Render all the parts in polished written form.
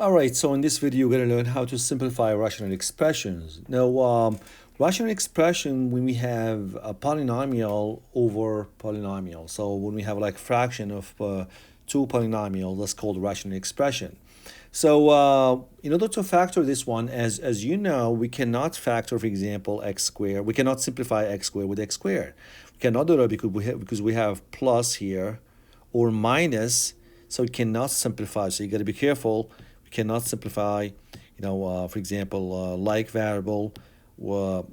All right, so in this video, we're going to learn how to simplify rational expressions. Now, rational expression when we have a polynomial over polynomial. So when we have like fraction of two polynomials, that's called rational expression. So in order to factor this one, as you know, we cannot factor, for example, x squared. We cannot simplify x squared with x squared. We cannot do that because we have plus here or minus, so it cannot simplify. So you got to be careful. We cannot simplify, for example, like variable when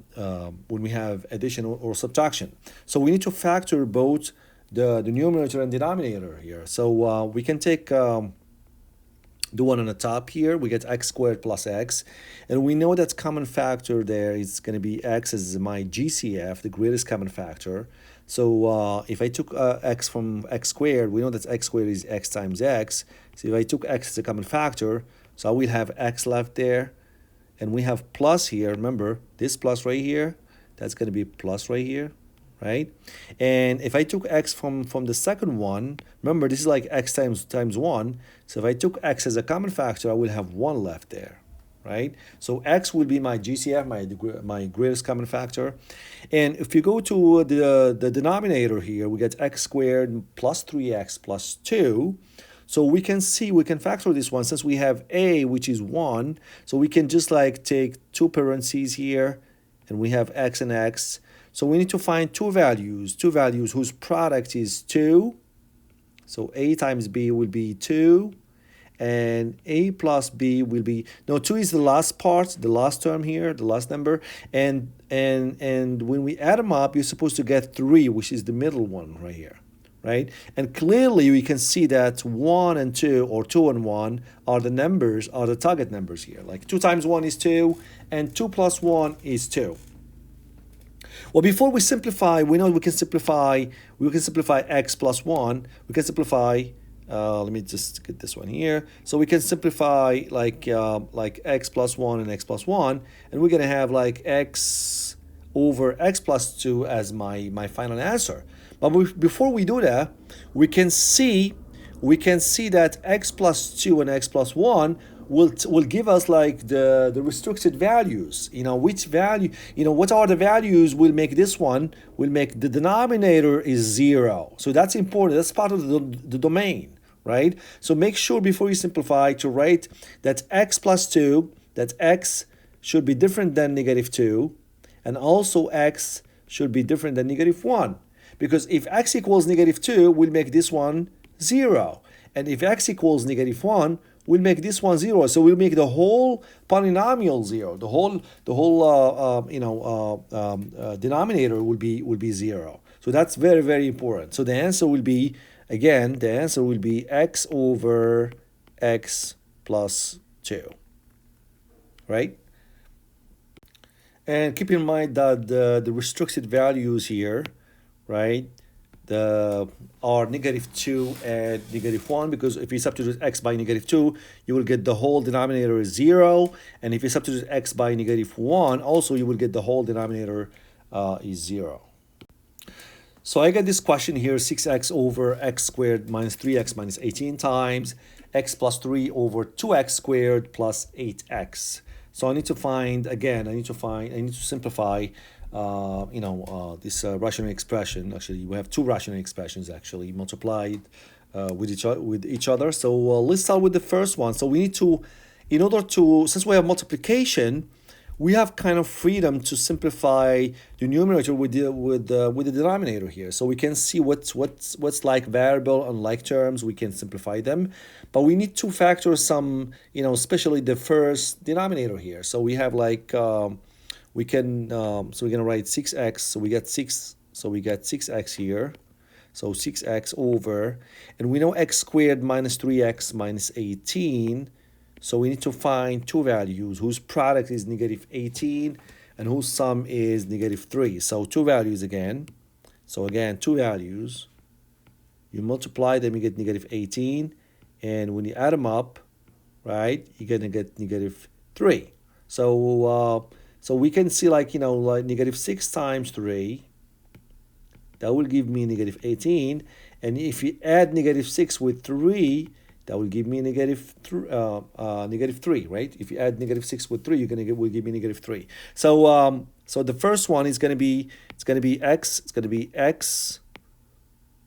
we have addition or subtraction. So we need to factor both the numerator and denominator here. So we can take the one on the top here, we get x squared plus x. And we know that common factor there is going to be x as my GCF, the greatest common factor. So if I took x from x squared, we know that x squared is x times x. So if I took x as a common factor, so I will have x left there. And we have plus here. Remember, this plus right here, that's going to be plus right here, right? And if I took x from the second one, remember, this is like x times 1. So if I took x as a common factor, I will have 1 left there, right? So x will be my GCF, my greatest common factor. And if you go to the denominator here, we get x squared plus 3x plus 2. So we can factor this one since we have a, which is 1. So we can just like take two parentheses here, and we have x and x. So we need to find two values whose product is 2. So a times b will be 2, and a plus b will be, no, 2 is the last part, the last term here, the last number. And when we add them up, you're supposed to get 3, which is the middle one right here. Right? And clearly we can see that 1 and 2 or 2 and 1 are the target numbers here. Like 2 times 1 is 2 and 2 plus 1 is 2. Well, before we simplify, we know we can simplify x plus 1. We can simplify, let me just get this one here. So we can simplify like x plus 1 and x plus 1, and we're going to have like x over x plus 2 as my final answer. But before we do that, we can see that x plus 2 and x plus 1 will give us like the restricted values. Which value, what are the values will make this one, will make the denominator is 0. So that's important. That's part of the domain, right? So make sure before you simplify to write that x plus 2, that x should be different than negative 2, and also x should be different than negative 1. Because if x equals negative 2, we'll make this one 0. And if x equals negative 1, we'll make this one 0. So we'll make the whole polynomial 0. The whole denominator will be 0. So that's very, very important. So the answer will be, again, x over x plus 2. Right? And keep in mind that the restricted values here, right, are negative 2 and negative 1, because if you substitute x by negative 2, you will get the whole denominator is 0. And if you substitute x by negative 1, also you will get the whole denominator is 0. So I get this question here, 6x over x squared minus 3x minus 18 times x plus 3 over 2x squared plus 8x. So I need to simplify this rational expression. Actually, we have two rational expressions actually multiplied with each other. So let's start with the first one. So we need to, since we have multiplication, we have kind of freedom to simplify the numerator with the denominator here. So we can see what's like variable and like terms. We can simplify them, but we need to factor some, especially the first denominator here. So we have like we're gonna write 6x. So we get 6. So we get 6x here. So 6x over, and we know x squared minus 3x minus 18. So we need to find two values whose product is negative 18 and whose sum is negative 3. So two values again. So again, two values. You multiply them, you get negative 18. And when you add them up, right, you're going to get negative 3. So we can see like negative 6 times 3. That will give me negative 18. And if you add negative 6 with 3, that will give me negative 3, right? If you add negative 6 with 3, will give me negative 3. So so the first one is going to be x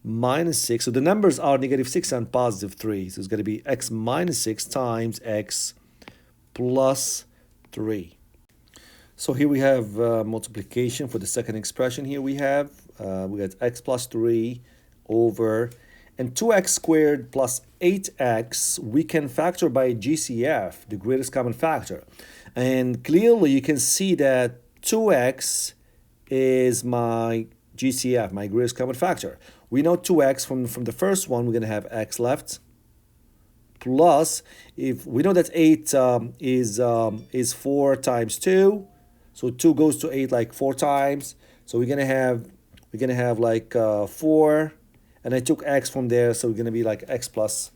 minus 6. So the numbers are negative 6 and positive 3. So it's going to be x minus 6 times x plus 3. So here we have multiplication for the second expression. Here we got x plus 3 over, and 2x squared plus 8x we can factor by GCF, the greatest common factor. And clearly you can see that 2x is my GCF, my greatest common factor. We know 2x from the first one, we're going to have x left, plus, if we know that 8 is 4 times 2, so 2 goes to 8 like 4 times. So we're gonna have like 4, and I took x from there, so we're gonna be like x plus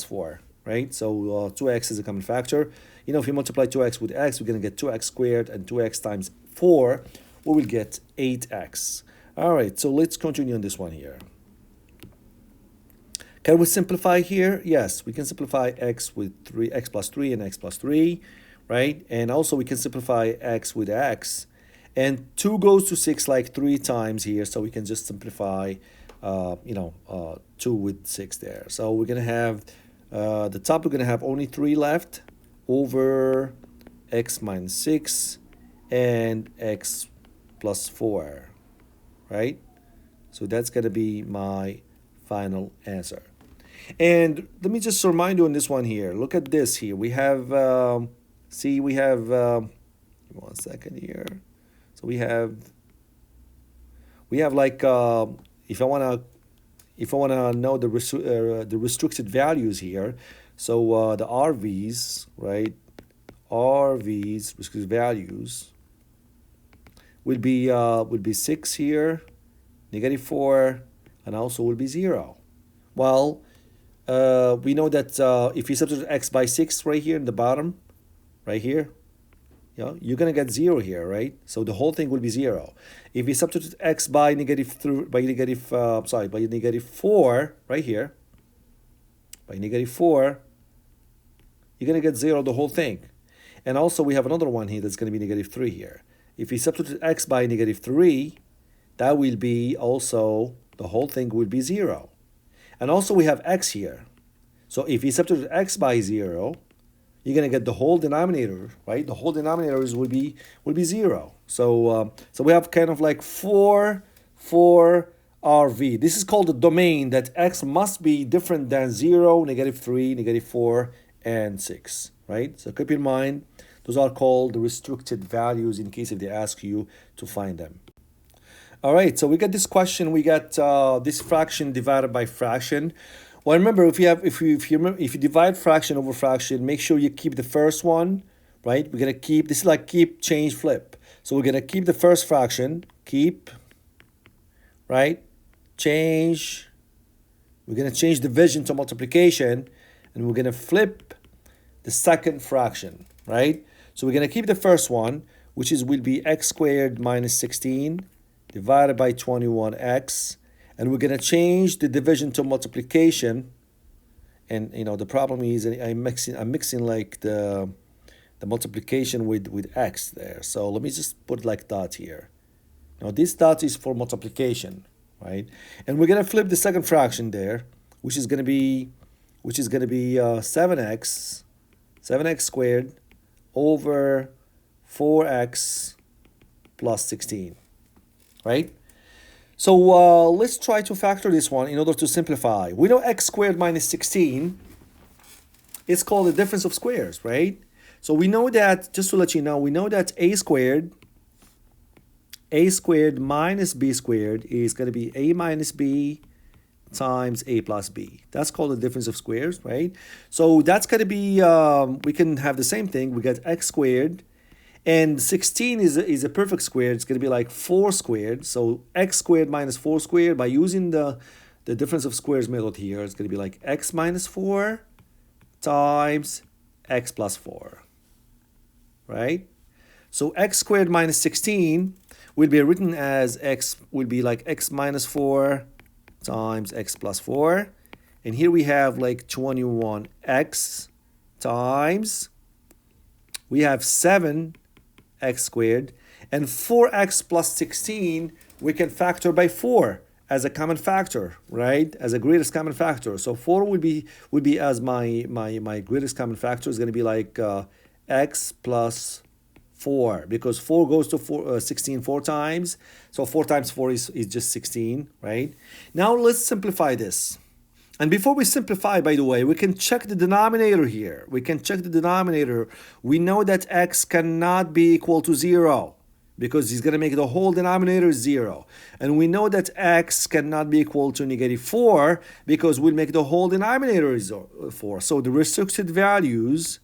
4, right? So 2x is a common factor. You know, if you multiply 2x with x, we're gonna get 2x squared, and 2x times 4, we will get 8x. All right, so let's continue on this one here. Can we simplify here? Yes, we can simplify x with x plus 3 and x plus 3, right? And also we can simplify x with x. And 2 goes to 6 like 3 times here, so we can just simplify, 2 with 6 there. So we're going to have, the top we're going to have only 3 left over x minus 6 and x plus 4, right? So that's going to be my final answer. And let me just remind you on this one here. Look at this here. We have, one second here. So we have like, if I wanna know the restricted values here, so the RVs, right? RVs, restricted values, will be 6 here, negative 4, and also will be 0. Well, we know that if you substitute x by 6 right here in the bottom, right here, you're gonna get 0 here, right? So the whole thing will be 0. If you substitute x by negative 4 right here, by negative 4, you're gonna get 0 the whole thing. And also we have another one here that's gonna be negative 3 here. If you substitute x by negative 3, that will be also, the whole thing will be 0. And also we have x here. So if you substitute x by 0, you're going to get the whole denominator, right? The whole denominators will be 0. So so we have kind of like 4 RV. This is called the domain that x must be different than 0, negative 3, negative 4, and 6, right? So keep in mind, those are called the restricted values in case if they ask you to find them. All right, so we got this question. We got this fraction divided by fraction. Well, remember, if you divide fraction over fraction, make sure you keep the first one, right? We're gonna keep, this is like keep, change, flip. So we're gonna keep the first fraction, keep, right? Change. We're gonna change division to multiplication, and we're gonna flip the second fraction, right? So we're gonna keep the first one, which will be x squared minus 16 divided by 21x, and we're gonna change the division to multiplication. And the problem is I'm mixing like the multiplication with x there. So let me just put like dot here. Now this dot is for multiplication, right? And we're gonna flip the second fraction there, which is gonna be 7x squared over 4x plus 16, right? So let's try to factor this one in order to simplify. We know x squared minus 16 is called the difference of squares, right? So we know that, just to let you know, we know that a squared minus b squared is going to be a minus b times a plus b. That's called the difference of squares, right? So that's going to be, we can have the same thing. We got x squared, and 16 is a perfect square. It's going to be like 4 squared. So x squared minus 4 squared, by using the difference of squares method here, it's going to be like x minus 4 times x plus 4, right? So x squared minus 16 will be written as x minus 4 times x plus 4. And here we have like 21x times, we have 7x squared, and 4x plus 16, we can factor by 4 as a common factor, right? As a greatest common factor. So 4 would be as my greatest common factor is going to be like x plus 4, because 4 goes to 16 4 times. So 4 times 4 is just 16, right? Now let's simplify this. And before we simplify, by the way, we can check the denominator here. We can check the denominator. We know that x cannot be equal to 0 because he's going to make the whole denominator 0. And we know that x cannot be equal to -4 because we'll make the whole denominator 4. So the restricted values,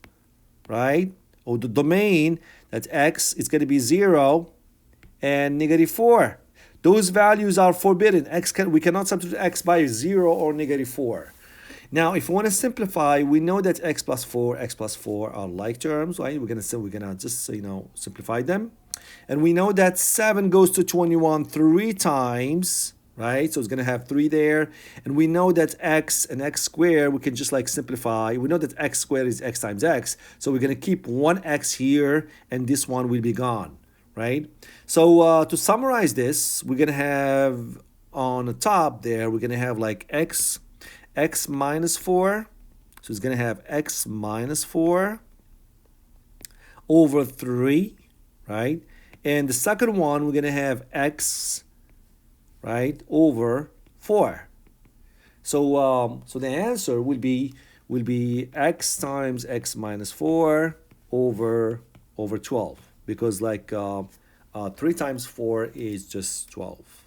right, or the domain, that x is going to be 0 and -4. Those values are forbidden. We cannot substitute x by 0 or -4. Now, if we want to simplify, we know that x plus 4 are like terms, right? We're gonna just simplify them, and we know that 7 goes to 21 3 times, right? So it's gonna have 3 there, and we know that x and x squared we can just like simplify. We know that x squared is x times x, so we're gonna keep one x here, and this one will be gone. Right? So to summarize this, we're going to have on the top there, we're going to have like x minus 4. So it's going to have x minus 4 over 3, right? And the second one, we're going to have x, right, over 4. So so the answer will be x times x minus 4 over 12. Because like 3 times 4 is just 12.